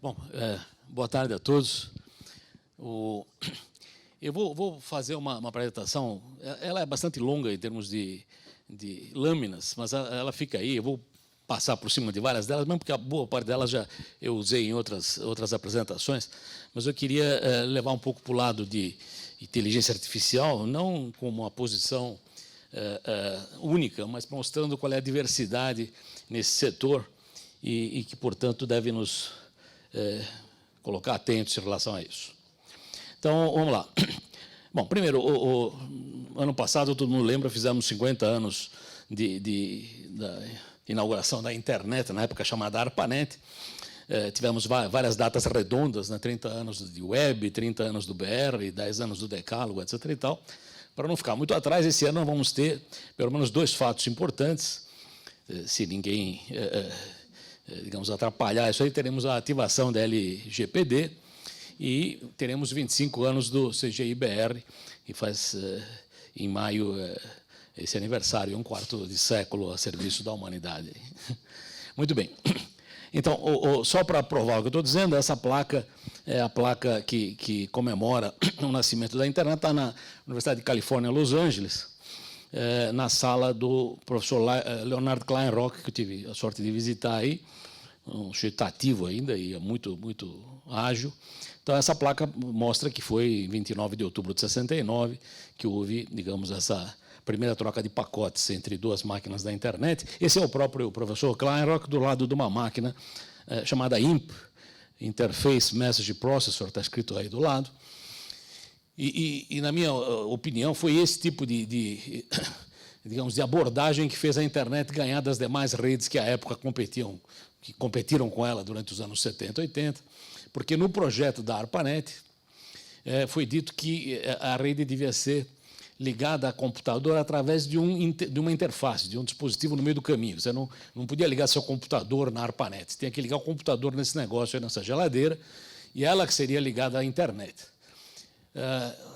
Bom, boa tarde a todos. Eu vou fazer uma apresentação, ela é bastante longa em termos de lâminas, mas ela fica aí, eu vou passar por cima de várias delas, mesmo porque a boa parte delas já eu usei em outras apresentações, mas eu queria levar um pouco para o lado de inteligência artificial, não como uma posição única, mas mostrando qual é a diversidade nesse setor e que, portanto, deve nos colocar atentos em relação a isso. Então, vamos lá. Bom, primeiro, ano passado, todo mundo lembra, fizemos 50 anos da inauguração da internet, na época chamada ARPANET. Tivemos várias datas redondas, né? 30 anos de web, 30 anos do BR, 10 anos do decálogo, etc. e tal. Para não ficar muito atrás, esse ano nós vamos ter pelo menos dois fatos importantes. Se ninguém, digamos, atrapalhar isso aí, teremos a ativação da LGPD e teremos 25 anos do CGI-BR, que faz, em maio, esse aniversário, um quarto de século a serviço da humanidade. Muito bem. Então, só para provar o que eu estou dizendo, essa placa é a placa que comemora o nascimento da internet, está na Universidade de Califórnia, Los Angeles, na sala do professor Leonard Kleinrock, que eu tive a sorte de visitar aí, um sujeito ativo ainda e é muito ágil. Então, essa placa mostra que foi em 29 de outubro de 69 que houve, digamos, essa primeira troca de pacotes entre duas máquinas da internet. Esse é o próprio professor Kleinrock, do lado de uma máquina chamada IMP, Interface Message Processor, está escrito aí do lado. E, na minha opinião, foi esse tipo digamos, de abordagem que fez a internet ganhar das demais redes que, à época, competiram com ela durante os anos 70 e 80, porque no projeto da ARPANET foi dito que a rede devia ser ligada a computador através de uma interface, de um dispositivo no meio do caminho. Você não podia ligar seu computador na ARPANET, você tinha que ligar o computador nesse negócio, nessa geladeira, e ela que seria ligada à internet.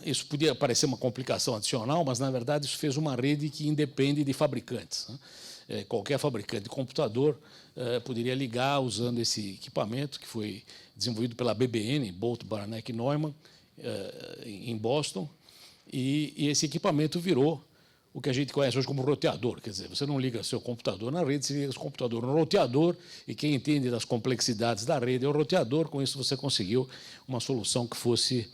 Isso podia parecer uma complicação adicional, mas, na verdade, isso fez uma rede que independe de fabricantes, né? Qualquer fabricante de computador poderia ligar usando esse equipamento, que foi desenvolvido pela BBN, Bolt, Baranek e Neumann, em Boston, e esse equipamento virou o que a gente conhece hoje como roteador. Quer dizer, você não liga seu computador na rede, você liga seu computador no roteador, e quem entende das complexidades da rede é o roteador. Com isso, você conseguiu uma solução que fosse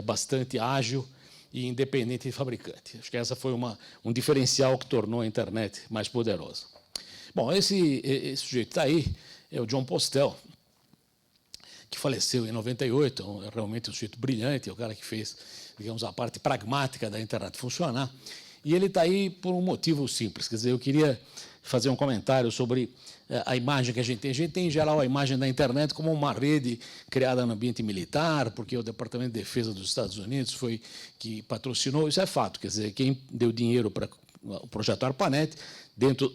bastante ágil e independente de fabricante. Acho que essa foi um diferencial que tornou a internet mais poderosa. Bom, esse sujeito está aí, é o John Postel, que faleceu em 98, é realmente um sujeito brilhante, é o cara que fez, digamos, a parte pragmática da internet funcionar. E ele está aí por um motivo simples. Quer dizer, eu queria fazer um comentário sobre a imagem que a gente tem. A gente tem, em geral, a imagem da internet como uma rede criada no ambiente militar, porque o Departamento de Defesa dos Estados Unidos foi que patrocinou. Isso é fato. Quer dizer, quem deu dinheiro para o projeto ARPANET, dentro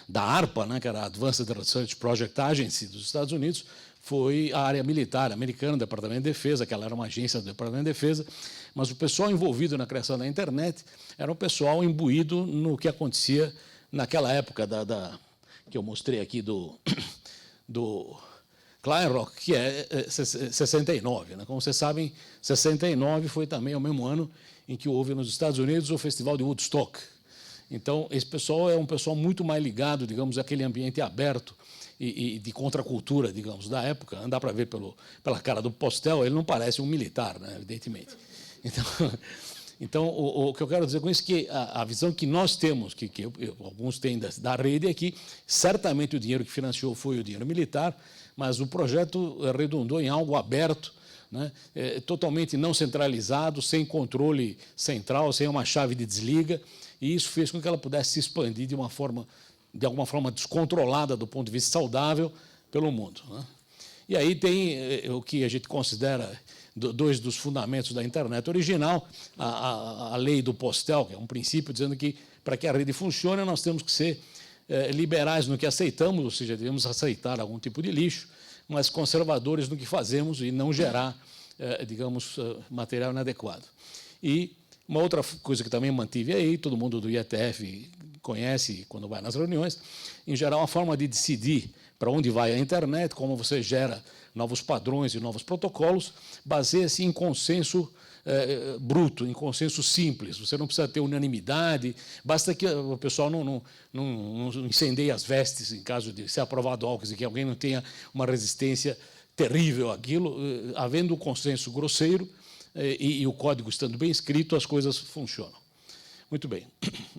da ARPA, né, que era a Advanced Research Project Agency dos Estados Unidos, foi a área militar americana, o Departamento de Defesa, que ela era uma agência do Departamento de Defesa, mas o pessoal envolvido na criação da internet era um pessoal imbuído no que acontecia naquela época que eu mostrei aqui do Kleinrock, que é 69. Né? Como vocês sabem, 69 foi também o mesmo ano em que houve nos Estados Unidos o Festival de Woodstock. Então, esse pessoal é um pessoal muito mais ligado, digamos, àquele ambiente aberto e de contracultura, digamos, da época. Dá para ver pela cara do Postel, ele não parece um militar, né, evidentemente. Então, o que eu quero dizer com isso é que a visão que nós temos, que alguns têm da rede, é que certamente o dinheiro que financiou foi o dinheiro militar, mas o projeto redundou em algo aberto, né, totalmente não centralizado, sem controle central, sem uma chave de desliga, e isso fez com que ela pudesse se expandir de alguma forma descontrolada do ponto de vista saudável pelo mundo. Né? E aí tem o que a gente considera dois dos fundamentos da internet original, a lei do Postel, que é um princípio dizendo que, para que a rede funcione, nós temos que ser liberais no que aceitamos, ou seja, devemos aceitar algum tipo de lixo, mas conservadores no que fazemos e não gerar, digamos, material inadequado. E uma outra coisa que também mantive aí, todo mundo do IETF conhece quando vai nas reuniões, em geral, a forma de decidir para onde vai a internet, como você gera novos padrões e novos protocolos, baseia-se em consenso bruto, em consenso simples. Você não precisa ter unanimidade, basta que o pessoal não incendeie as vestes em caso de ser aprovado algo, quer dizer, que alguém não tenha uma resistência terrível àquilo. Havendo um consenso grosseiro e o código estando bem escrito, as coisas funcionam. Muito bem.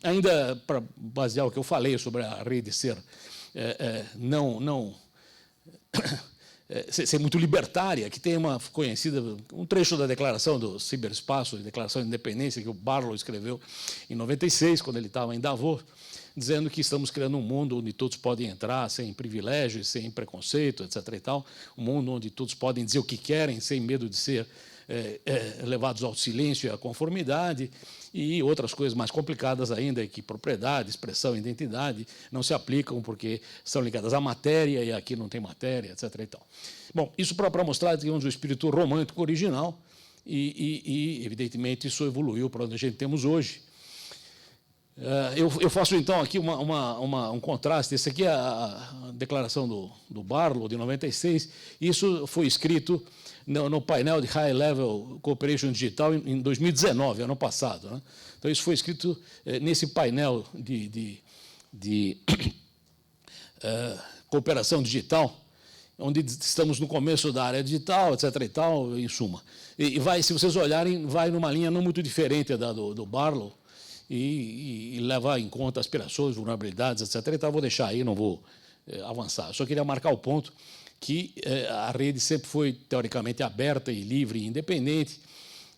Ainda para basear o que eu falei sobre a rede ser ser muito libertária, que tem uma conhecida, um trecho da Declaração do Ciberespaço, Declaração de Independência, que o Barlow escreveu em 96, quando ele estava em Davos, dizendo que estamos criando um mundo onde todos podem entrar sem privilégios, sem preconceito, etc. e tal, um mundo onde todos podem dizer o que querem, sem medo de ser levados ao silêncio e à conformidade, e outras coisas mais complicadas ainda, que propriedade, expressão, identidade não se aplicam porque são ligadas à matéria, e aqui não tem matéria, etc. e tal. Bom, isso para mostrar que temos o espírito romântico original, e evidentemente, isso evoluiu para onde a gente temos hoje. Eu faço, então, aqui um contraste. Esse aqui é a declaração do Barlow, de 96. Isso foi escrito no painel de High Level Cooperation Digital em 2019, ano passado, né? Então, isso foi escrito nesse painel de cooperação digital, onde estamos no começo da área digital, etc. e tal, em suma. E vai, se vocês olharem, vai numa linha não muito diferente da do Barlow, e levar em conta aspirações, vulnerabilidades, etc. Então, vou deixar aí, não vou avançar. Eu só queria marcar o ponto que a rede sempre foi, teoricamente, aberta e livre, e independente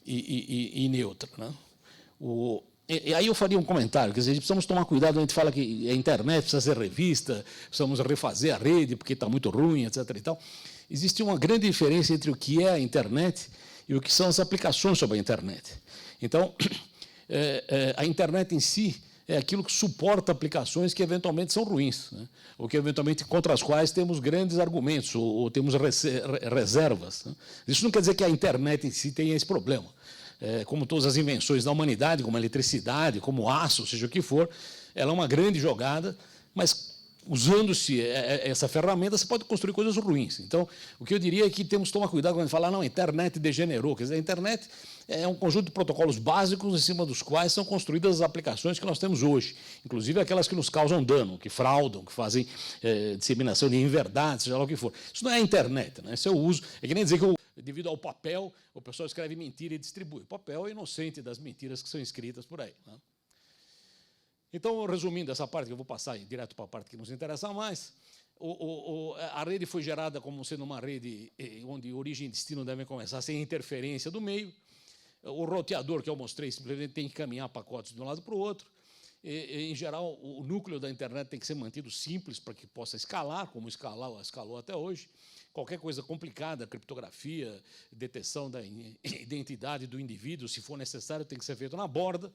e neutra, né? E aí eu faria um comentário, quer dizer, precisamos tomar cuidado, a gente fala que a internet precisa ser revista, precisamos refazer a rede porque está muito ruim, etc. e tal. Existe uma grande diferença entre o que é a internet e o que são as aplicações sobre a internet. Então, a internet em si é aquilo que suporta aplicações que eventualmente são ruins, né? Ou que eventualmente contra as quais temos grandes argumentos ou temos reservas, né? Isso não quer dizer que a internet em si tenha esse problema. Como todas as invenções da humanidade, como a eletricidade, como o aço, seja o que for, ela é uma grande jogada, mas usando-se essa ferramenta, você pode construir coisas ruins. Então, o que eu diria é que temos que tomar cuidado quando a gente fala, não, a internet degenerou. Quer dizer, a internet é um conjunto de protocolos básicos em cima dos quais são construídas as aplicações que nós temos hoje, inclusive aquelas que nos causam dano, que fraudam, que fazem disseminação de inverdades, seja lá o que for. Isso não é a internet, né? Esse é o uso. É que nem dizer que, devido ao papel, o pessoal escreve mentira e distribui. O papel é inocente das mentiras que são escritas por aí, né? Então, resumindo essa parte, que eu vou passar direto para a parte que nos interessa mais, a rede foi gerada como sendo uma rede onde origem e destino devem começar sem interferência do meio. O roteador que eu mostrei simplesmente tem que caminhar pacotes de um lado para o outro. Em geral, o núcleo da internet tem que ser mantido simples para que possa escalar, como escalou até hoje. Qualquer coisa complicada, criptografia, detecção da identidade do indivíduo, se for necessário, tem que ser feito na borda.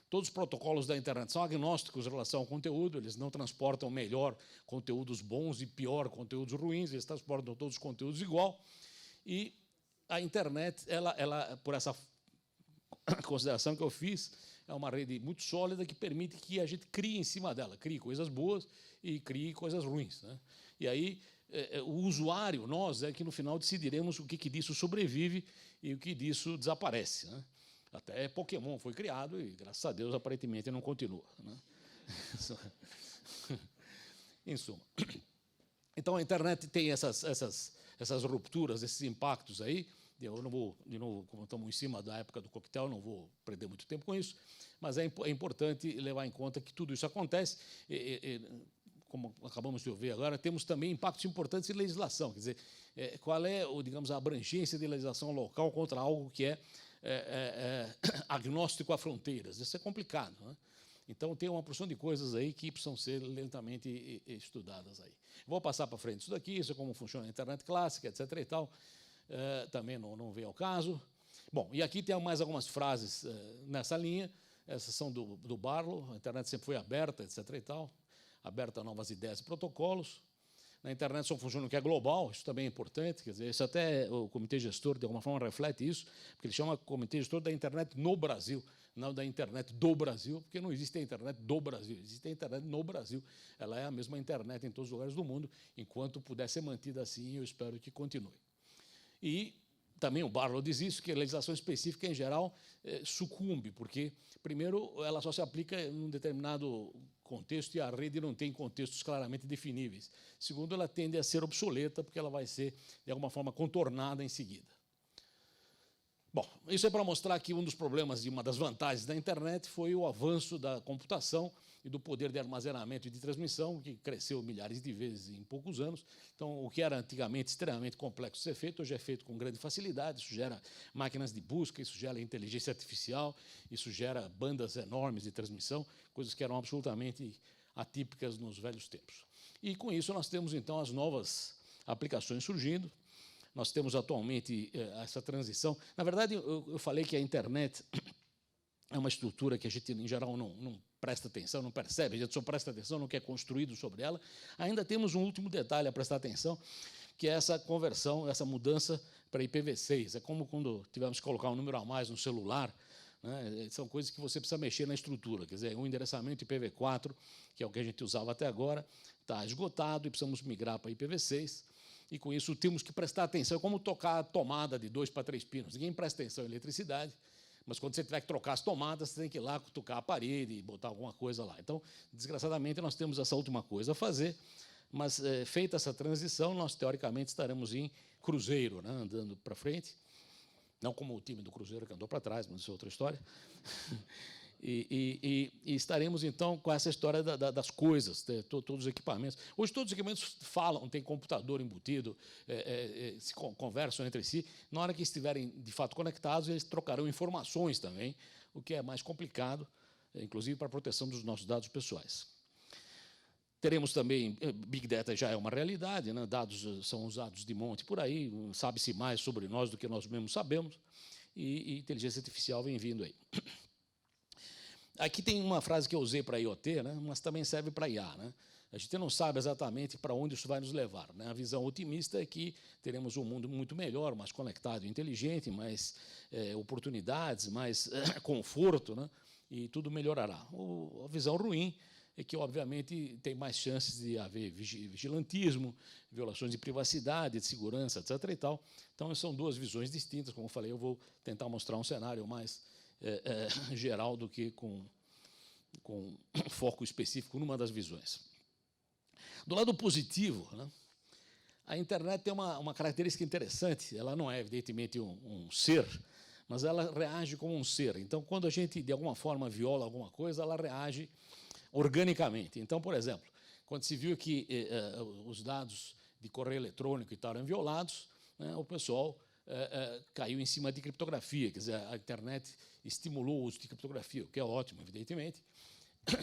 Todos os protocolos da internet são agnósticos em relação ao conteúdo, eles não transportam melhor conteúdos bons e pior conteúdos ruins, eles transportam todos os conteúdos igual. E a internet, ela por essa consideração que eu fiz, é uma rede muito sólida que permite que a gente crie em cima dela, crie coisas boas e crie coisas ruins, né? E aí, o usuário, nós, é que no final decidiremos o que disso sobrevive e o que disso desaparece, né? Até Pokémon foi criado e, graças a Deus, aparentemente não continua, né? Em suma. Então, a internet tem essas rupturas, esses impactos aí. Eu não vou, de novo, como estamos em cima da época do coquetel, não vou perder muito tempo com isso, mas é importante levar em conta que tudo isso acontece. Como acabamos de ouvir agora, temos também impactos importantes em legislação. Quer dizer, qual é, digamos, a abrangência de legislação local contra algo que é agnóstico a fronteiras? Isso é complicado, né? Então, tem uma porção de coisas aí que precisam ser lentamente estudadas aí. Vou passar para frente isso daqui, isso é como funciona a internet clássica, etc. e tal. Também não vem ao caso. Bom, e aqui tem mais algumas frases nessa linha. Essas são do Barlow. A internet sempre foi aberta, etc. e tal, aberta a novas ideias e protocolos. Na internet só funciona o que é global, isso também é importante. Quer dizer, isso até o comitê gestor, de alguma forma, reflete isso, porque ele chama comitê gestor da internet no Brasil. não da internet do Brasil, porque não existe a internet do Brasil, existe a internet no Brasil. Ela é a mesma internet em todos os lugares do mundo. Enquanto puder ser mantida assim, eu espero que continue. E também o Barlow diz isso, que a legislação específica, em geral, sucumbe, porque, primeiro, ela só se aplica em um determinado contexto e a rede não tem contextos claramente definíveis. Segundo, ela tende a ser obsoleta, porque ela vai ser, de alguma forma, contornada em seguida. Bom, isso é para mostrar que um dos problemas e uma das vantagens da internet foi o avanço da computação e do poder de armazenamento e de transmissão, que cresceu milhares de vezes em poucos anos. Então, o que era antigamente extremamente complexo de ser feito, hoje é feito com grande facilidade. Isso gera máquinas de busca, isso gera inteligência artificial, isso gera bandas enormes de transmissão, coisas que eram absolutamente atípicas nos velhos tempos. E, com isso, nós temos, então, as novas aplicações surgindo. Nós temos atualmente essa transição. Na verdade, eu falei que a internet é uma estrutura que a gente, em geral, não presta atenção, não percebe, a gente só presta atenção no que é construído sobre ela. Ainda temos um último detalhe a prestar atenção, que é essa conversão, essa mudança para IPv6. É como quando tivemos que colocar um número a mais no celular, né? São coisas que você precisa mexer na estrutura. Quer dizer, o endereçamento IPv4, que é o que a gente usava até agora, está esgotado e precisamos migrar para IPv6. E, com isso, temos que prestar atenção. É como tocar a tomada de 2 para 3 pinos. Ninguém presta atenção em eletricidade, mas, quando você tiver que trocar as tomadas, você tem que ir lá tocar a parede e botar alguma coisa lá. Então, desgraçadamente, nós temos essa última coisa a fazer, mas, feita essa transição, nós, teoricamente, estaremos em cruzeiro, né, andando para frente. Não como o time do Cruzeiro, que andou para trás, mas isso é outra história. E estaremos, então, com essa história das coisas, todos os equipamentos. Hoje, todos os equipamentos falam, tem computador embutido, se conversam entre si. Na hora que estiverem, de fato, conectados, eles trocarão informações também, o que é mais complicado, inclusive para a proteção dos nossos dados pessoais. Teremos também, Big Data já é uma realidade, né? Dados são usados de monte por aí, sabe-se mais sobre nós do que nós mesmos sabemos, e inteligência artificial vem vindo aí. Aqui tem uma frase que eu usei para IoT, né, mas também serve para IA. Né? A gente não sabe exatamente para onde isso vai nos levar. Né? A visão otimista é que teremos um mundo muito melhor, mais conectado e inteligente, mais oportunidades, mais conforto, né? E tudo melhorará. A visão ruim é que, obviamente, tem mais chances de haver vigilantismo, violações de privacidade, de segurança, etc. E tal. Então, são duas visões distintas. Como eu falei, eu vou tentar mostrar um cenário mais geral do que com foco específico numa das visões. Do lado positivo, né, a internet tem uma característica interessante. Ela não é, evidentemente, um ser, mas ela reage como um ser. Então, quando a gente, de alguma forma, viola alguma coisa, ela reage organicamente. Então, por exemplo, quando se viu que os dados de correio eletrônico eram violados, né, o pessoal caiu em cima de criptografia, quer dizer, a internet estimulou o uso de criptografia, o que é ótimo, evidentemente.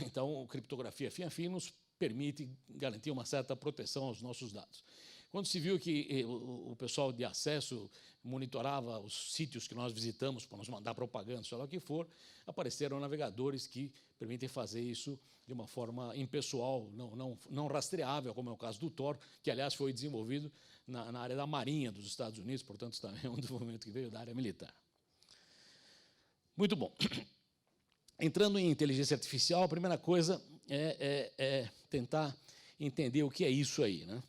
Então, a criptografia fim a fim nos permite garantir uma certa proteção aos nossos dados. Quando se viu que o pessoal de acesso monitorava os sítios que nós visitamos para nos mandar propaganda, sei lá o que for, apareceram navegadores que permitem fazer isso de uma forma impessoal, não rastreável, como é o caso do Tor, que, aliás, foi desenvolvido na área da Marinha dos Estados Unidos, portanto, isso também é um desenvolvimento que veio da área militar. Muito bom. Entrando em inteligência artificial, a primeira coisa é tentar entender o que é isso aí, né?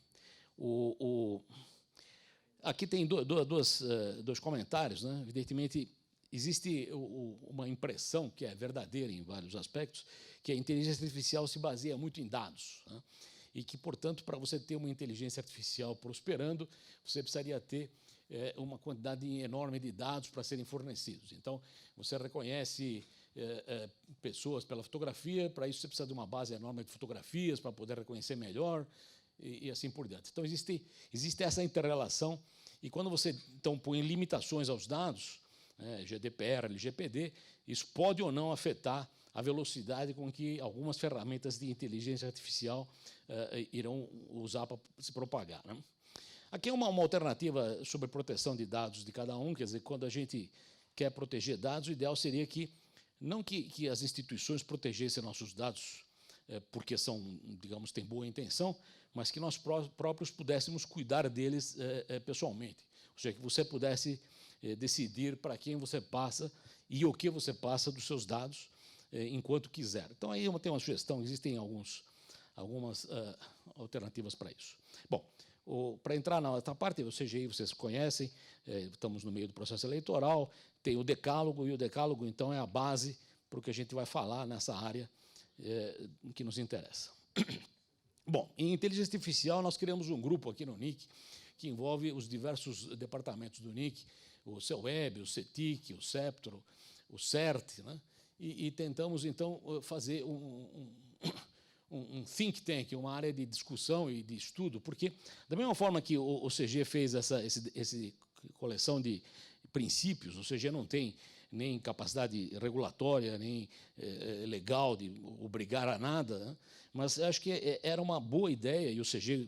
Aqui tem dois comentários, né? Evidentemente, existe uma impressão que é verdadeira em vários aspectos, que a inteligência artificial se baseia muito em dados, né? E que, portanto, para você ter uma inteligência artificial prosperando, você precisaria ter uma quantidade enorme de dados para serem fornecidos. Então, você reconhece pessoas pela fotografia, para isso você precisa de uma base enorme de fotografias para poder reconhecer melhor, e assim por diante. Então, existe essa interrelação, e quando você, então, põe limitações aos dados, GDPR, LGPD, isso pode ou não afetar a velocidade com que algumas ferramentas de inteligência artificial irão usar para se propagar, né? Aqui é uma alternativa sobre proteção de dados de cada um, quer dizer, quando a gente quer proteger dados, o ideal seria que, não que as instituições protegessem nossos dados, porque digamos, têm boa intenção, mas que nós próprios pudéssemos cuidar deles pessoalmente. seja, que você pudesse decidir para quem você passa e o que você passa dos seus dados enquanto quiser. Então, aí tem uma sugestão, existem algumas alternativas para isso. Bom, para entrar na outra parte, o CGI vocês conhecem, estamos no meio do processo eleitoral, tem o decálogo, e o decálogo, então, é a base para o que a gente vai falar nessa área que nos interessa. Bom, em inteligência artificial, nós criamos um grupo aqui no NIC que envolve os diversos departamentos do NIC, o CEWEB, o CETIC, o CEPTRO, o CERT, né? E tentamos, então, fazer um think tank, uma área de discussão e de estudo, porque, da mesma forma que o CG fez essa coleção de princípios, o CG não tem nem capacidade regulatória, nem legal de obrigar a nada, né? Mas acho que era uma boa ideia, e o CG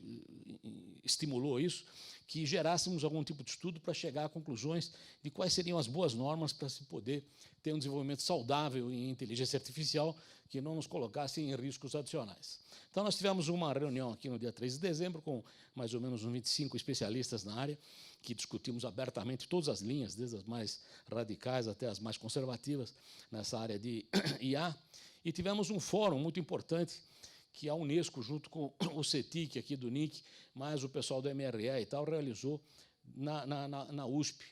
estimulou isso, que gerássemos algum tipo de estudo para chegar a conclusões de quais seriam as boas normas para se poder ter um desenvolvimento saudável em inteligência artificial que não nos colocasse em riscos adicionais. Então, nós tivemos uma reunião aqui no dia 3 de dezembro com mais ou menos uns 25 especialistas na área, que discutimos abertamente todas as linhas, desde as mais radicais até as mais conservativas, nessa área de IA, e tivemos um fórum muito importante, que a Unesco, junto com o CETIC aqui do NIC, mais o pessoal do MRE e tal, realizou na USP,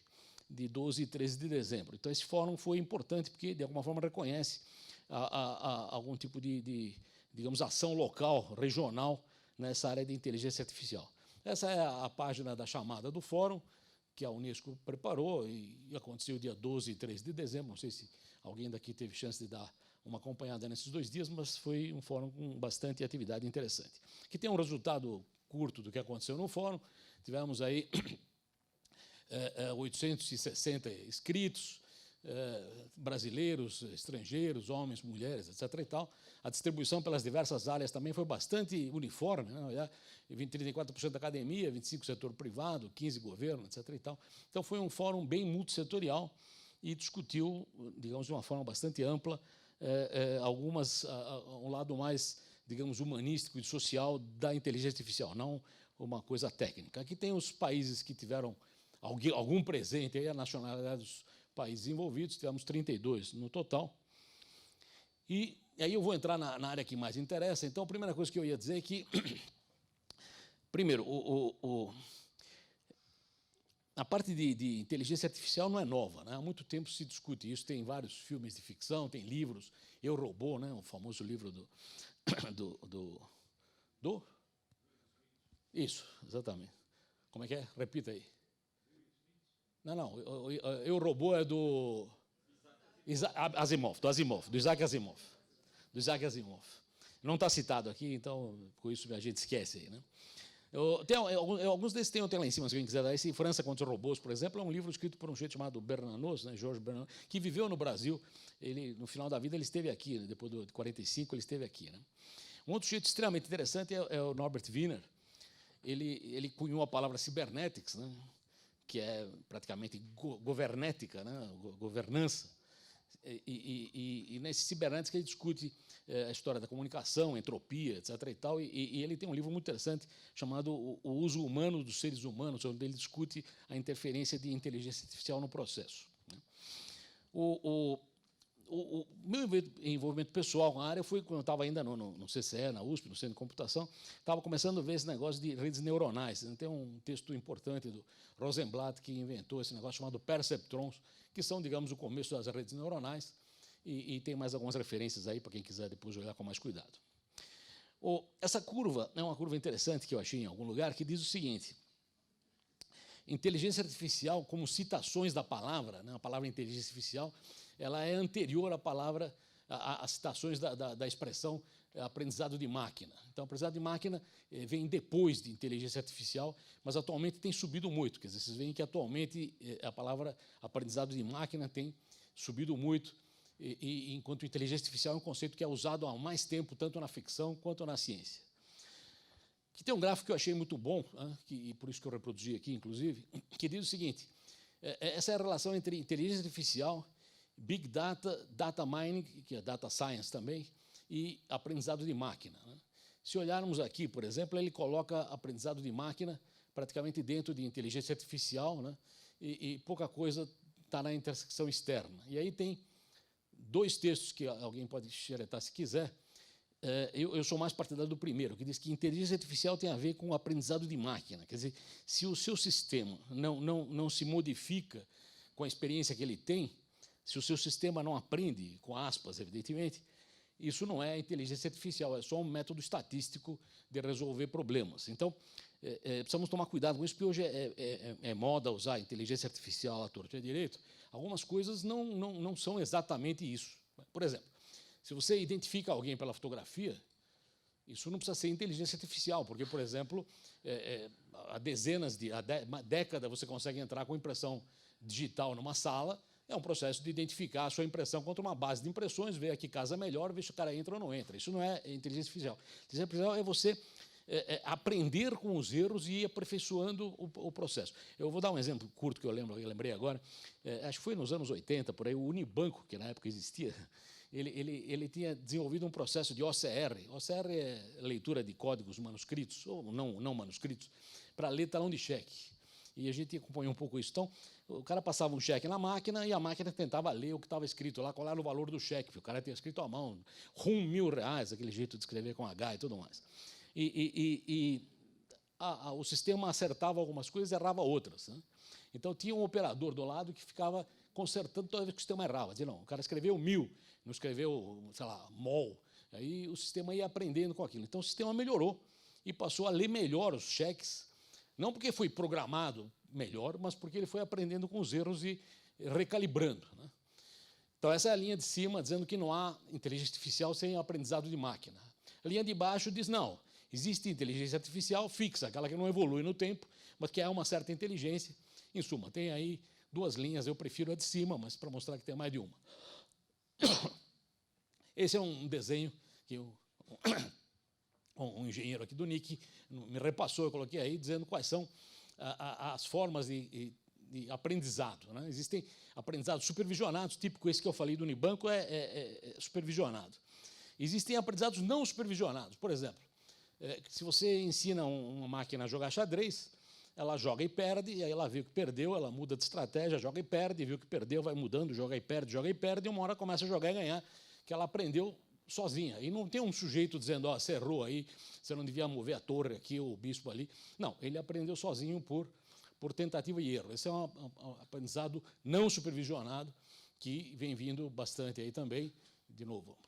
de 12 e 13 de dezembro. Então, esse fórum foi importante, porque, de alguma forma, reconhece algum tipo de, digamos, ação local, regional, nessa área de inteligência artificial. Essa é a página da chamada do fórum, que a Unesco preparou, e aconteceu dia 12 e 13 de dezembro. Não sei se alguém daqui teve chance de dar uma acompanhada nesses 2 dias, mas foi um fórum com bastante atividade interessante. Que tem um resultado curto do que aconteceu no fórum. Tivemos aí 860 inscritos, brasileiros, estrangeiros, homens, mulheres, etc. e tal. A distribuição pelas diversas áreas também foi bastante uniforme, né? 34% da academia, 25% setor privado, 15% governo, etc. e tal. Então, foi um fórum bem multissetorial e discutiu, digamos, de uma forma bastante ampla, um lado mais, digamos, humanístico e social da inteligência artificial, não uma coisa técnica. Aqui tem os países que tiveram algum presente, aí a nacionalidade dos países envolvidos, tivemos 32 no total. E aí eu vou entrar na área que mais interessa. Então, a primeira coisa que eu ia dizer é que, primeiro, a parte de inteligência artificial não é nova, né? Há muito tempo se discute isso, tem vários filmes de ficção, tem livros, Eu, Robô, né? O famoso livro do... Isso, exatamente. Como é que é? Repita aí. Não, Eu, Robô é do Asimov, do Isaac Asimov. Do Isaac Asimov. Não está citado aqui, então, com isso a gente esquece aí, né? Alguns desses tem lá em cima, se alguém quiser dar. Esse França contra os Robôs, por exemplo, é um livro escrito por um sujeito chamado Bernanos, né, Georges Bernanos, que viveu no Brasil. Ele, no final da vida, ele esteve aqui, né, depois de 45, ele esteve aqui. Né? Um outro sujeito extremamente interessante é o Norbert Wiener. Ele cunhou a palavra cybernetics, né, que é praticamente governética, né, governança. E nesse cibernetics ele discute a história da comunicação, entropia, etc. e tal, e ele tem um livro muito interessante chamado O Uso Humano dos Seres Humanos, onde ele discute a interferência de inteligência artificial no processo. O meu envolvimento pessoal com a área foi quando eu estava ainda no CCE, na USP, no Centro de Computação, estava começando a ver esse negócio de redes neuronais. Tem um texto importante do Rosenblatt que inventou esse negócio chamado perceptrons, que são, digamos, o começo das redes neuronais, e tem mais algumas referências aí para quem quiser depois olhar com mais cuidado. Essa curva é uma curva interessante que eu achei em algum lugar, que diz o seguinte: inteligência artificial, como citações da palavra, né, a palavra inteligência artificial, ela é anterior à palavra, às citações da expressão aprendizado de máquina. Então, aprendizado de máquina vem depois de inteligência artificial, mas atualmente tem subido muito. Quer dizer, vocês veem que atualmente a palavra aprendizado de máquina tem subido muito, enquanto inteligência artificial é um conceito que é usado há mais tempo, tanto na ficção quanto na ciência. Que tem um gráfico que eu achei muito bom, né, e por isso que eu reproduzi aqui, inclusive, que diz o seguinte: essa é a relação entre inteligência artificial, Big Data, Data Mining, que é Data Science também, e aprendizado de máquina. Né? Se olharmos aqui, por exemplo, ele coloca aprendizado de máquina praticamente dentro de inteligência artificial, né? e pouca coisa está na intersecção externa. E aí tem 2 textos que alguém pode xeretar se quiser. Eu sou mais partidário do primeiro, que diz que inteligência artificial tem a ver com o aprendizado de máquina. Quer dizer, se o seu sistema não se modifica com a experiência que ele tem, se o seu sistema não aprende, com aspas, evidentemente, isso não é inteligência artificial, é só um método estatístico de resolver problemas. Então, precisamos tomar cuidado com isso, porque hoje é moda usar inteligência artificial à torto e à direito. Algumas coisas não são exatamente isso. Por exemplo, se você identifica alguém pela fotografia, isso não precisa ser inteligência artificial, porque, por exemplo, há década você consegue entrar com impressão digital numa sala, é um processo de identificar a sua impressão contra uma base de impressões, ver a que casa melhor, ver se o cara entra ou não entra. Isso não é inteligência artificial. Inteligência artificial é você aprender com os erros e ir aperfeiçoando o processo. Eu vou dar um exemplo curto que eu lembrei agora. Acho que foi nos anos 80, por aí, o Unibanco, que na época existia, ele tinha desenvolvido um processo de OCR. OCR é leitura de códigos manuscritos, ou não manuscritos, para ler talão de cheque. E a gente acompanhou um pouco isso. Então, o cara passava um cheque na máquina e a máquina tentava ler o que estava escrito lá, qual era o valor do cheque, porque o cara tinha escrito à mão, R$1.000, aquele jeito de escrever com H e tudo mais. O sistema acertava algumas coisas e errava outras, né? Então, tinha um operador do lado que ficava consertando toda vez que o sistema errava. Dizia, não, o cara escreveu 1.000, não escreveu, sei lá, mol. Aí o sistema ia aprendendo com aquilo. Então, o sistema melhorou e passou a ler melhor os cheques, não porque foi programado melhor, mas porque ele foi aprendendo com os erros e recalibrando, né? Então, essa é a linha de cima, dizendo que não há inteligência artificial sem aprendizado de máquina. A linha de baixo diz, não, existe inteligência artificial fixa, aquela que não evolui no tempo, mas que é uma certa inteligência. Em suma, tem aí 2 linhas, eu prefiro a de cima, mas para mostrar que tem mais de uma. Esse é um desenho que um engenheiro aqui do NIC me repassou, eu coloquei aí, dizendo quais são as formas de aprendizado, né? Existem aprendizados supervisionados, típico esse que eu falei do Unibanco é supervisionado. Existem aprendizados não supervisionados. Por exemplo, se você ensina uma máquina a jogar xadrez, ela joga e perde, e aí ela viu que perdeu, ela muda de estratégia, joga e perde, viu que perdeu, vai mudando, joga e perde, e uma hora começa a jogar e ganhar, que ela aprendeu sozinha. E não tem um sujeito dizendo, ó, você errou aí, você não devia mover a torre aqui ou o bispo ali. Não, ele aprendeu sozinho por tentativa e erro. Esse é um aprendizado não supervisionado, que vem vindo bastante aí também, de novo.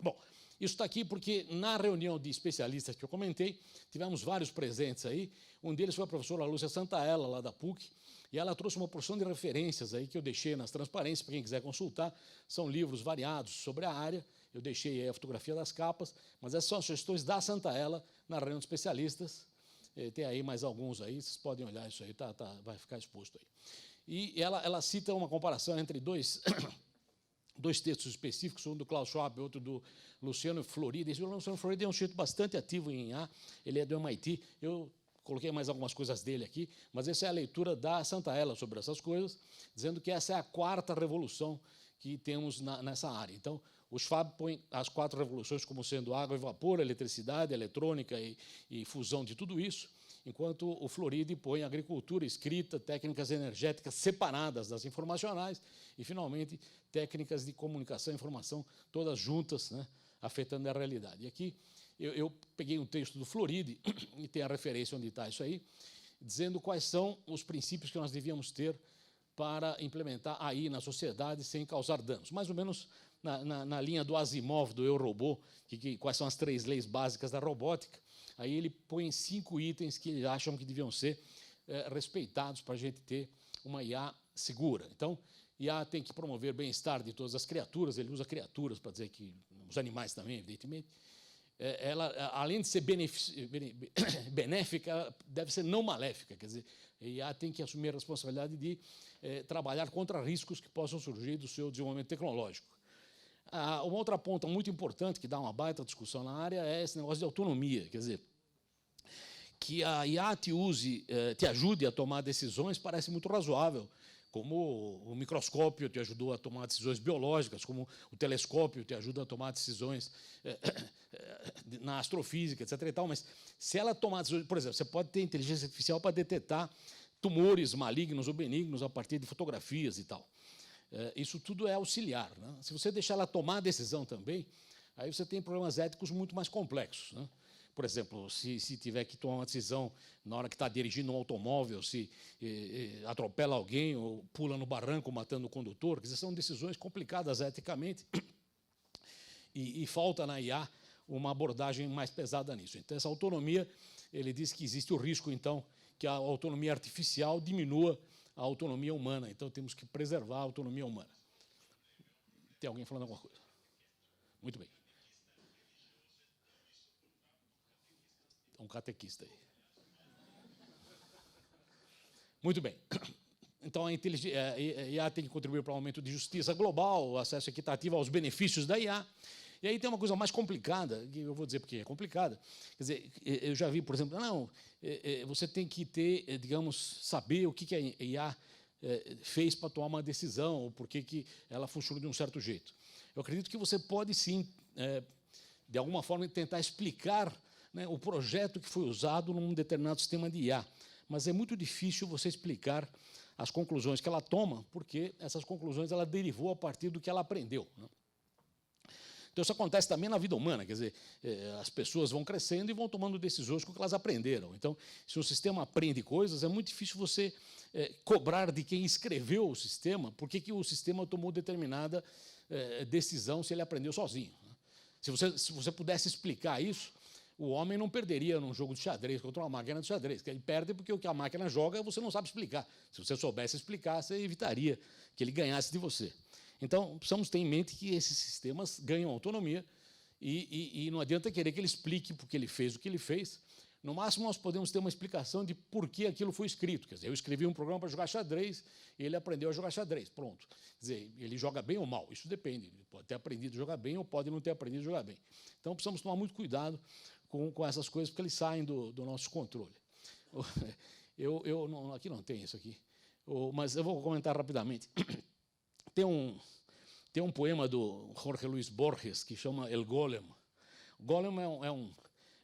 Bom, isso está aqui porque, na reunião de especialistas que eu comentei, tivemos vários presentes aí. Um deles foi a professora Lúcia Santaella, lá da PUC, e ela trouxe uma porção de referências aí que eu deixei nas transparências, para quem quiser consultar. São livros variados sobre a área, eu deixei aí a fotografia das capas, mas essas são as sugestões da Santaella na reunião de especialistas. Tem aí mais alguns aí, vocês podem olhar isso aí, vai ficar exposto aí. E ela cita uma comparação entre dois textos específicos, um do Klaus Schwab e outro do Luciano Florida. Esse Luciano Florida é um sujeito bastante ativo em IA, ele é do MIT. Eu coloquei mais algumas coisas dele aqui, mas essa é a leitura da Santaella sobre essas coisas, dizendo que essa é a 4ª revolução que temos nessa área. Então, o Schwab põe as 4 revoluções como sendo água e vapor, eletricidade, eletrônica e fusão de tudo isso, enquanto o Florida põe agricultura, escrita, técnicas energéticas separadas das informacionais e, finalmente, técnicas de comunicação e informação todas juntas, né, afetando a realidade. E aqui eu peguei um texto do Florida, e tem a referência onde está isso aí, dizendo quais são os princípios que nós devíamos ter para implementar AI na sociedade sem causar danos. Mais ou menos na linha do Asimov, do Eu, Robô, quais são as 3 leis básicas da robótica. Aí ele põe 5 itens que ele acham que deviam ser respeitados para a gente ter uma IA segura. Então, IA tem que promover bem-estar de todas as criaturas, ele usa criaturas para dizer que os animais também, evidentemente. Ela, além de ser benéfica, deve ser não maléfica. Quer dizer, a IA tem que assumir a responsabilidade de trabalhar contra riscos que possam surgir do seu desenvolvimento tecnológico. Uma outra ponta muito importante, que dá uma baita discussão na área, é esse negócio de autonomia. Quer dizer, que a IA te ajude a tomar decisões parece muito razoável, como o microscópio te ajudou a tomar decisões biológicas, como o telescópio te ajuda a tomar decisões na astrofísica, etc. E tal, mas se ela tomar decisões, por exemplo, você pode ter inteligência artificial para detectar tumores malignos ou benignos a partir de fotografias e tal. Isso tudo é auxiliar, né? Se você deixar ela tomar a decisão também, aí você tem problemas éticos muito mais complexos, né? Por exemplo, se tiver que tomar uma decisão na hora que está dirigindo um automóvel, se atropela alguém ou pula no barranco matando o condutor, quer dizer, são decisões complicadas eticamente e falta na IA uma abordagem mais pesada nisso. Então, essa autonomia, ele diz que existe o risco, então, que a autonomia artificial diminua a autonomia humana. Então, temos que preservar a autonomia humana. Tem alguém falando alguma coisa? Muito bem. Um catequista aí. Muito bem. Então, a IA tem que contribuir para o aumento de justiça global, o acesso equitativo aos benefícios da IA. E aí tem uma coisa mais complicada, que eu vou dizer porque é complicada. Quer dizer, eu já vi, por exemplo, você tem que ter, digamos, saber o que a IA fez para tomar uma decisão, ou por que ela funciona de um certo jeito. Eu acredito que você pode, sim, de alguma forma, tentar explicar, né, o projeto que foi usado num determinado sistema de IA. Mas é muito difícil você explicar as conclusões que ela toma, porque essas conclusões ela derivou a partir do que ela aprendeu, né? Então, isso acontece também na vida humana, quer dizer, as pessoas vão crescendo e vão tomando decisões com o que elas aprenderam. Então, se o sistema aprende coisas, é muito difícil você cobrar de quem escreveu o sistema por que o sistema tomou determinada decisão se ele aprendeu sozinho, né? Se você pudesse explicar isso, o homem não perderia num jogo de xadrez contra uma máquina de xadrez. Ele perde porque o que a máquina joga você não sabe explicar. Se você soubesse explicar, você evitaria que ele ganhasse de você. Então, precisamos ter em mente que esses sistemas ganham autonomia e não adianta querer que ele explique porque ele fez o que ele fez. No máximo, nós podemos ter uma explicação de por que aquilo foi escrito. Quer dizer, eu escrevi um programa para jogar xadrez e ele aprendeu a jogar xadrez. Pronto. Quer dizer, ele joga bem ou mal? Isso depende. Ele pode ter aprendido a jogar bem ou pode não ter aprendido a jogar bem. Então, precisamos tomar muito cuidado com essas coisas, porque eles saem do nosso controle. Aqui não tem isso aqui, mas eu vou comentar rapidamente. Tem um poema do Jorge Luis Borges que chama El Golem. O Golem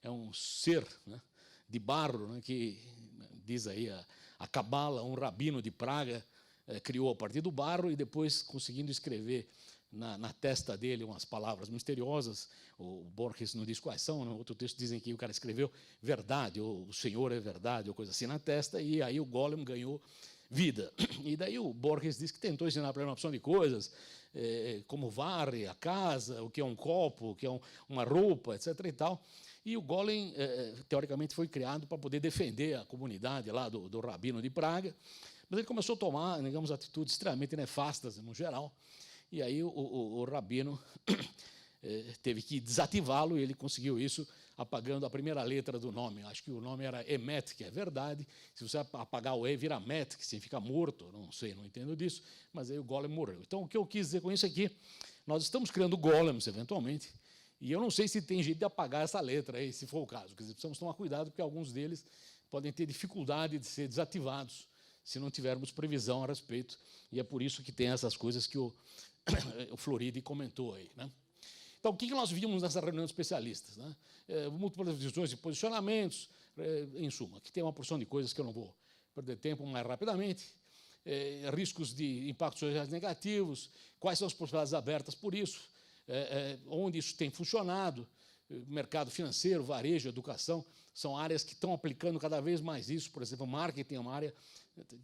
é um ser, né, de barro, né, que diz aí a Cabala, um rabino de Praga, criou a partir do barro e depois, conseguindo escrever na testa dele umas palavras misteriosas. O Borges não diz quais são, no outro texto dizem que o cara escreveu verdade, ou o Senhor é verdade, ou coisa assim na testa, e aí o Golem ganhou vida. E daí o Borges diz que tentou ensinar para ele uma opção de coisas, como varre a casa, o que é um copo, o que é uma roupa, etc. e tal. E o Golem, teoricamente, foi criado para poder defender a comunidade lá do rabino de Praga, mas ele começou a tomar, digamos, atitudes extremamente nefastas, no geral, e aí o rabino teve que desativá-lo, e ele conseguiu isso apagando a primeira letra do nome. Acho que o nome era Emet, que é verdade. Se você apagar o E, vira Met, que significa morto. Não sei, não entendo disso, mas aí o Golem morreu. Então, o que eu quis dizer com isso aqui, nós estamos criando golems, eventualmente, e eu não sei se tem jeito de apagar essa letra aí, se for o caso. Quer dizer, precisamos tomar cuidado, porque alguns deles podem ter dificuldade de ser desativados se não tivermos previsão a respeito. E é por isso que tem essas coisas que o Floridi comentou aí, né? Então, o que nós vimos nessa reunião de especialistas, né? Múltiplas visões de posicionamentos, em suma, que tem uma porção de coisas que eu não vou perder tempo mais rapidamente, riscos de impactos sociais negativos, quais são as possibilidades abertas por isso, onde isso tem funcionado, mercado financeiro, varejo, educação, são áreas que estão aplicando cada vez mais isso. Por exemplo, marketing é uma área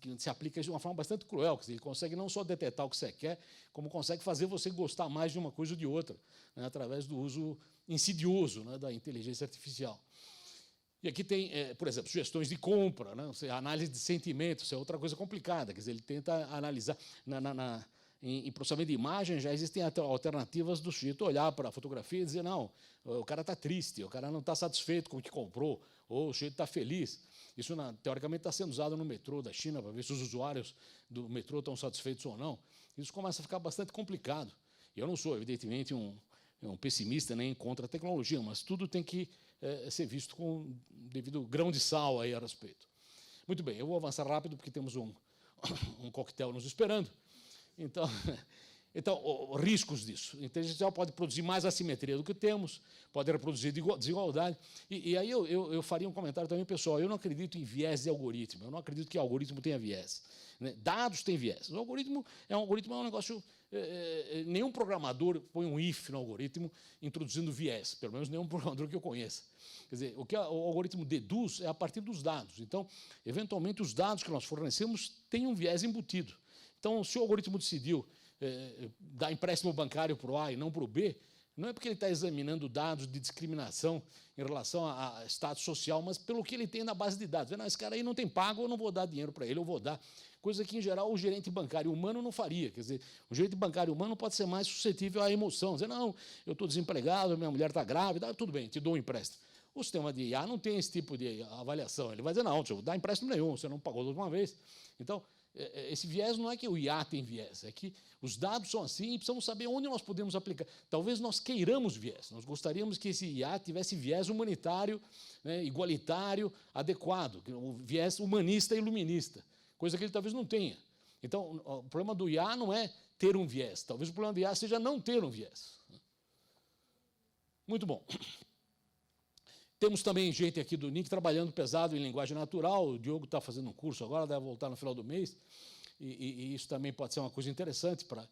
que se aplica de uma forma bastante cruel, que ele consegue não só detectar o que você quer, como consegue fazer você gostar mais de uma coisa ou de outra, né, através do uso insidioso, né, da inteligência artificial. E aqui tem, por exemplo, sugestões de compra, né, análise de sentimentos, isso é outra coisa complicada, quer dizer, ele tenta analisar em processamento de imagem, já existem alternativas do sujeito olhar para a fotografia e dizer, não, o cara está triste, o cara não está satisfeito com o que comprou, ou o sujeito está feliz. Isso, teoricamente, está sendo usado no metrô da China para ver se os usuários do metrô estão satisfeitos ou não. Isso começa a ficar bastante complicado. E eu não sou, evidentemente, um pessimista nem contra a tecnologia, mas tudo tem que ser visto com devido grão de sal aí a respeito. Muito bem, eu vou avançar rápido, porque temos um coquetel nos esperando. Então, Então, riscos disso. A inteligência artificial pode produzir mais assimetria do que temos, pode reproduzir desigualdade. E aí eu faria um comentário também, pessoal, eu não acredito em viés de algoritmo, eu não acredito que algoritmo tenha viés. Né? Dados têm viés. O algoritmo é um negócio... nenhum programador põe um if no algoritmo introduzindo viés, pelo menos nenhum programador que eu conheça. Quer dizer, o que o algoritmo deduz é a partir dos dados. Então, eventualmente, os dados que nós fornecemos têm um viés embutido. Então, se o algoritmo decidiu dar empréstimo bancário para o A e não para o B, não é porque ele está examinando dados de discriminação em relação a status social, mas pelo que ele tem na base de dados. Não, esse cara aí não tem pago, eu não vou dar dinheiro para ele, eu vou dar. Coisa que, em geral, o gerente bancário humano não faria. Quer dizer, o gerente bancário humano pode ser mais suscetível à emoção. Dizer, não, eu estou desempregado, minha mulher está grávida, tudo bem, te dou um empréstimo. O sistema de IA não tem esse tipo de avaliação. Ele vai dizer, não, deixa eu dar empréstimo nenhum, você não pagou de uma vez. Então, esse viés não é que o IA tem viés, é que os dados são assim e precisamos saber onde nós podemos aplicar. Talvez nós queiramos viés, nós gostaríamos que esse IA tivesse viés humanitário, né, igualitário, adequado, o viés humanista e iluminista, coisa que ele talvez não tenha. Então, o problema do IA não é ter um viés, talvez o problema do IA seja não ter um viés. Muito bom. Temos também gente aqui do NIC trabalhando pesado em linguagem natural. O Diogo está fazendo um curso agora, deve voltar no final do mês. E isso também pode ser uma coisa interessante para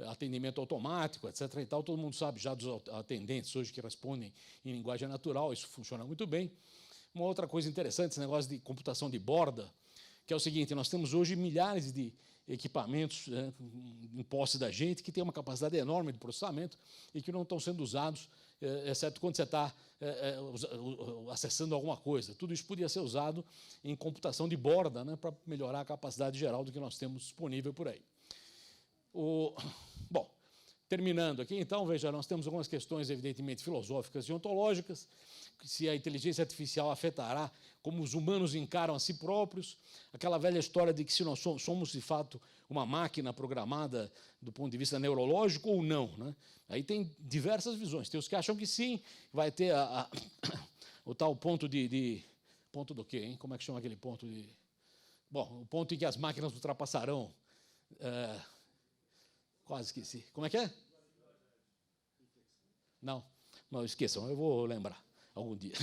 atendimento automático, etc. E tal. Todo mundo sabe já dos atendentes hoje que respondem em linguagem natural, isso funciona muito bem. Uma outra coisa interessante, esse negócio de computação de borda, que é o seguinte, nós temos hoje milhares de equipamentos em posse da gente que têm uma capacidade enorme de processamento e que não estão sendo usados, exceto quando você está acessando alguma coisa. Tudo isso podia ser usado em computação de borda, né, para melhorar a capacidade geral do que nós temos disponível por aí. Bom, terminando aqui, então, veja, nós temos algumas questões, evidentemente, filosóficas e ontológicas, se a inteligência artificial afetará como os humanos encaram a si próprios, aquela velha história de que se nós somos, de fato, uma máquina programada do ponto de vista neurológico ou não. Né? Aí tem diversas visões. Tem os que acham que sim, vai ter o tal ponto ponto do quê, hein? Como é que chama aquele ponto de... Bom, o ponto em que as máquinas ultrapassarão... quase esqueci. Como é que é? Não, esqueçam, eu vou lembrar algum dia.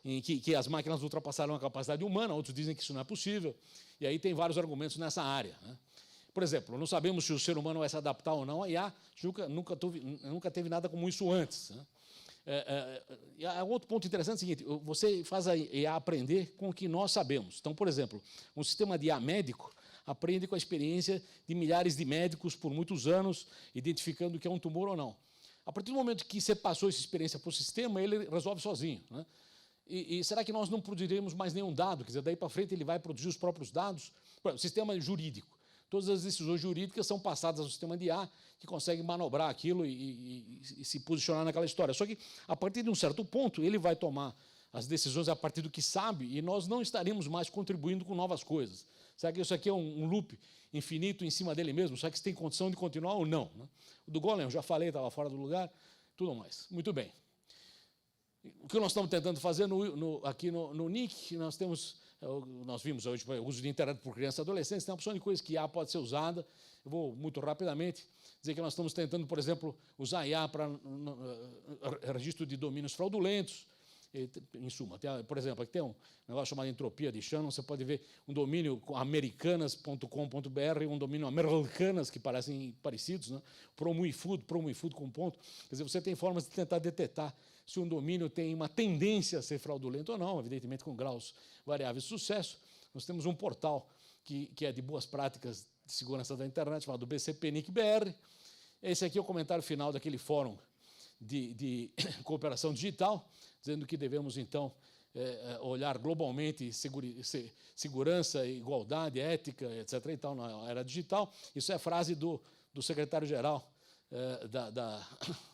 Em que as máquinas ultrapassaram a capacidade humana, outros dizem que isso não é possível, e aí tem vários argumentos nessa área. Né? Por exemplo, não sabemos se o ser humano vai se adaptar ou não a IA, nunca teve nada como isso antes. Né? Outro ponto interessante é o seguinte, você faz a IA aprender com o que nós sabemos. Então, por exemplo, um sistema de IA médico aprende com a experiência de milhares de médicos por muitos anos, identificando o que é um tumor ou não. A partir do momento que você passou essa experiência para o sistema, ele resolve sozinho. Né? E será que nós não produziremos mais nenhum dado? Quer dizer, daí para frente ele vai produzir os próprios dados? O sistema jurídico. Todas as decisões jurídicas são passadas ao sistema de IA, que consegue manobrar aquilo e se posicionar naquela história. Só que, a partir de um certo ponto, ele vai tomar as decisões a partir do que sabe e nós não estaremos mais contribuindo com novas coisas. Será que isso aqui é um loop infinito em cima dele mesmo? Será que isso tem condição de continuar ou não? O do Golem, eu já falei, estava fora do lugar, tudo mais. Muito bem. O que nós estamos tentando fazer aqui no NIC, nós vimos hoje o uso de internet por crianças e adolescentes, tem uma opção de coisas que IA pode ser usada. Eu vou muito rapidamente dizer que nós estamos tentando, por exemplo, usar IA para registro de domínios fraudulentos. Em suma, por exemplo, aqui tem um negócio chamado entropia de Shannon, você pode ver um domínio americanas.com.br, um domínio americanas, que parecem parecidos, né? Promuifood com ponto. Quer dizer, você tem formas de tentar detectar se um domínio tem uma tendência a ser fraudulento ou não, evidentemente com graus variáveis de sucesso. Nós temos um portal que é de boas práticas de segurança da internet, chamado BCP-NIC-BR. Esse aqui é o comentário final daquele fórum de cooperação digital, dizendo que devemos, então, olhar globalmente segurança, igualdade, ética, etc. e tal, na era digital. Isso é a frase do secretário-geral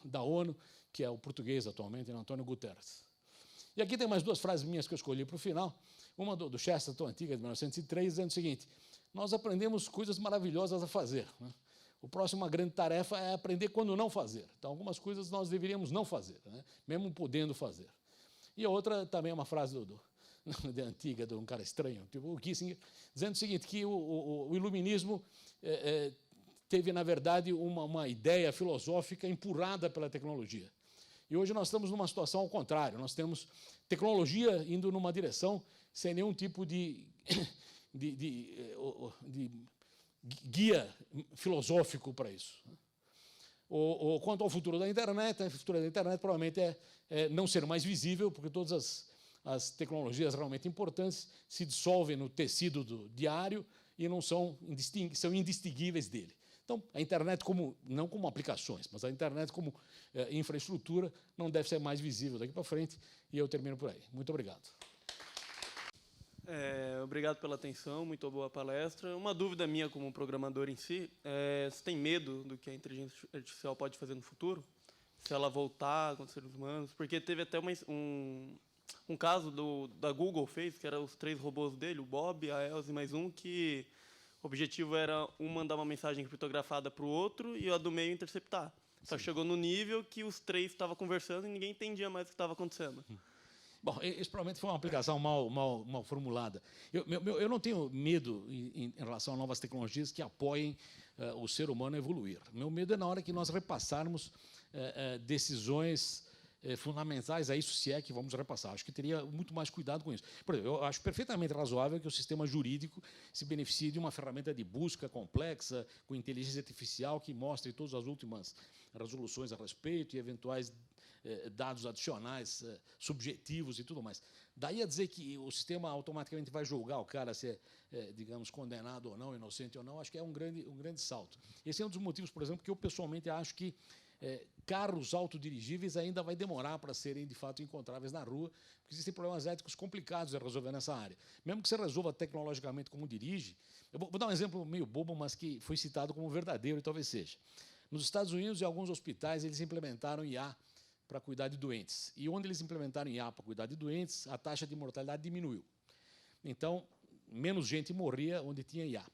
da ONU, que é o português atualmente, Antônio Guterres. E aqui tem mais duas frases minhas que eu escolhi para o final. Uma do Chesterton, antiga, de 1903, dizendo o seguinte: nós aprendemos coisas maravilhosas a fazer. Né? A próxima grande tarefa é aprender quando não fazer. Então, algumas coisas nós deveríamos não fazer, né? Mesmo podendo fazer. E a outra também é uma frase de antiga, de um cara estranho, tipo o Kissinger, dizendo o seguinte, que o iluminismo teve, na verdade, uma ideia filosófica empurrada pela tecnologia. E hoje nós estamos numa situação ao contrário. Nós temos tecnologia indo numa direção sem nenhum tipo de guia filosófico para isso. Quanto ao futuro da internet, a futuro da internet provavelmente é não ser mais visível, porque todas as tecnologias realmente importantes se dissolvem no tecido do diário e não são indistinguíveis dele. Então, a internet, não como aplicações, mas a internet como infraestrutura, não deve ser mais visível daqui para frente, e eu termino por aí. Muito obrigado. Obrigado pela atenção, muito boa palestra. Uma dúvida minha como programador em si, você tem medo do que a inteligência artificial pode fazer no futuro? Se ela voltar com os seres humanos? Porque teve até um caso da Google fez, que eram os 3 robôs dele, o Bob, a Elsa e mais um, que o objetivo era um mandar uma mensagem criptografada para o outro e a do meio interceptar. Só chegou no nível que os 3 estavam conversando e ninguém entendia mais o que estava acontecendo. Bom, isso provavelmente foi uma aplicação mal formulada. Eu não tenho medo em relação a novas tecnologias que apoiem o ser humano a evoluir. Meu medo é na hora que nós repassarmos decisões fundamentais a isso, se é que vamos repassar. Acho que teria muito mais cuidado com isso. Por exemplo, eu acho perfeitamente razoável que o sistema jurídico se beneficie de uma ferramenta de busca complexa, com inteligência artificial, que mostre todas as últimas resoluções a respeito e eventuais dados adicionais, subjetivos e tudo mais. Daí a dizer que o sistema automaticamente vai julgar o cara se digamos, condenado ou não, inocente ou não, acho que é um grande salto. Esse é um dos motivos, por exemplo, que eu pessoalmente acho que carros autodirigíveis ainda vai demorar para serem, de fato, encontráveis na rua, porque existem problemas éticos complicados a resolver nessa área. Mesmo que você resolva tecnologicamente como dirige, eu vou dar um exemplo meio bobo, mas que foi citado como verdadeiro e talvez seja. Nos Estados Unidos, em alguns hospitais, eles implementaram IA para cuidar de doentes. E onde eles implementaram IA para cuidar de doentes, a taxa de mortalidade diminuiu. Então, menos gente morria onde tinha IA.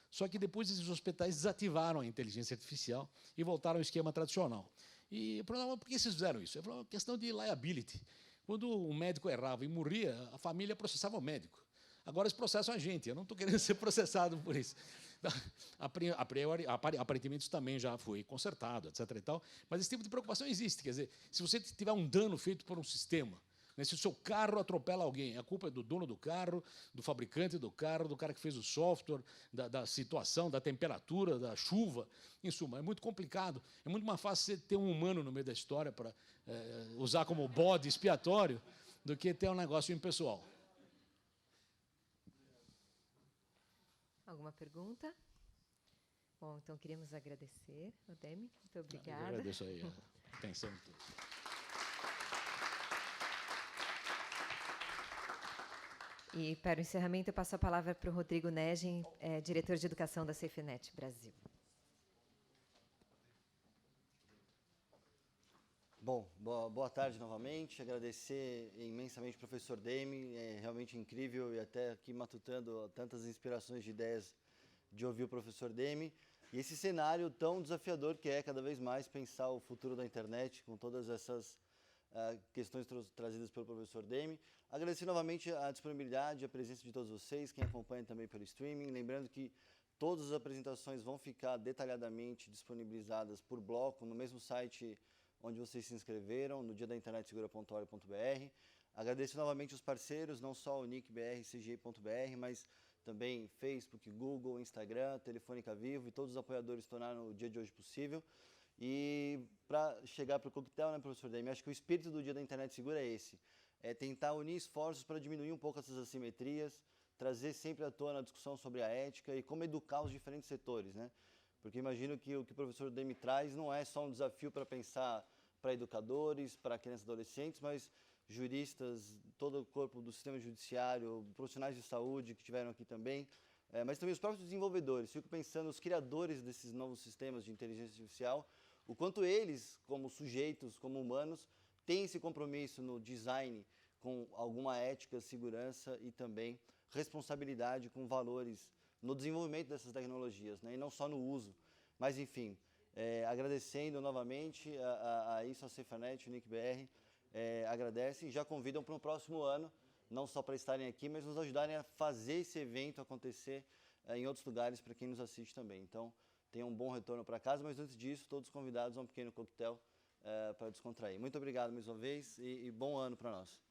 Só que depois esses hospitais desativaram a inteligência artificial e voltaram ao esquema tradicional. E eu falava, por que vocês fizeram isso? Eu falava, questão de liability. Quando um médico errava e morria, a família processava o médico. Agora eles processam a gente, eu não estou querendo ser processado por isso. Aparentemente isso também já foi consertado, etc. E tal, mas esse tipo de preocupação existe. Quer dizer, se você tiver um dano feito por um sistema, se o seu carro atropela alguém, a culpa é do dono do carro, do fabricante do carro, do cara que fez o software, da situação, da temperatura, da chuva. Em suma, é muito complicado. É muito mais fácil você ter um humano no meio da história para usar como bode expiatório do que ter um negócio impessoal. Alguma pergunta? Bom, então queríamos agradecer, Odemi. Muito obrigada. Eu agradeço aí a atenção de todos. E, para o encerramento, eu passo a palavra para o Rodrigo Negin, diretor de Educação da SafeNet Brasil. Bom, boa tarde novamente. Agradecer imensamente ao professor Demi. É realmente incrível e até aqui matutando tantas inspirações de ideias de ouvir o professor Demi. E esse cenário tão desafiador que é cada vez mais pensar o futuro da internet com todas essas questões trazidas pelo professor Demi. Agradecer novamente a disponibilidade e a presença de todos vocês, quem acompanha também pelo streaming. Lembrando que todas as apresentações vão ficar detalhadamente disponibilizadas por bloco no mesmo site onde vocês se inscreveram, no diadainternetsegura.org.br. Agradeço novamente os parceiros, não só o NIC.br e CGI.br, mas também Facebook, Google, Instagram, Telefônica Vivo e todos os apoiadores que tornaram o dia de hoje possível. E para chegar para o coquetel, né, professor Demi, acho que o espírito do Dia da Internet Segura é esse. É tentar unir esforços para diminuir um pouco essas assimetrias, trazer sempre à tona a discussão sobre a ética e como educar os diferentes setores, né? Porque imagino que o que o professor Demi traz não é só um desafio para pensar para educadores, para crianças e adolescentes, mas juristas, todo o corpo do sistema judiciário, profissionais de saúde que estiveram aqui também, mas também os próprios desenvolvedores. Fico pensando, os criadores desses novos sistemas de inteligência artificial, o quanto eles, como sujeitos, como humanos, têm esse compromisso no design com alguma ética, segurança e também responsabilidade com valores no desenvolvimento dessas tecnologias, né? E não só no uso. Mas, enfim, agradecendo novamente a isso, a SafeNet, o NIC.br, agradecem e já convidam para o próximo ano, não só para estarem aqui, mas nos ajudarem a fazer esse evento acontecer em outros lugares para quem nos assiste também. Então, tenham um bom retorno para casa, mas antes disso, todos convidados a um pequeno coquetel para descontrair. Muito obrigado mais uma vez e bom ano para nós.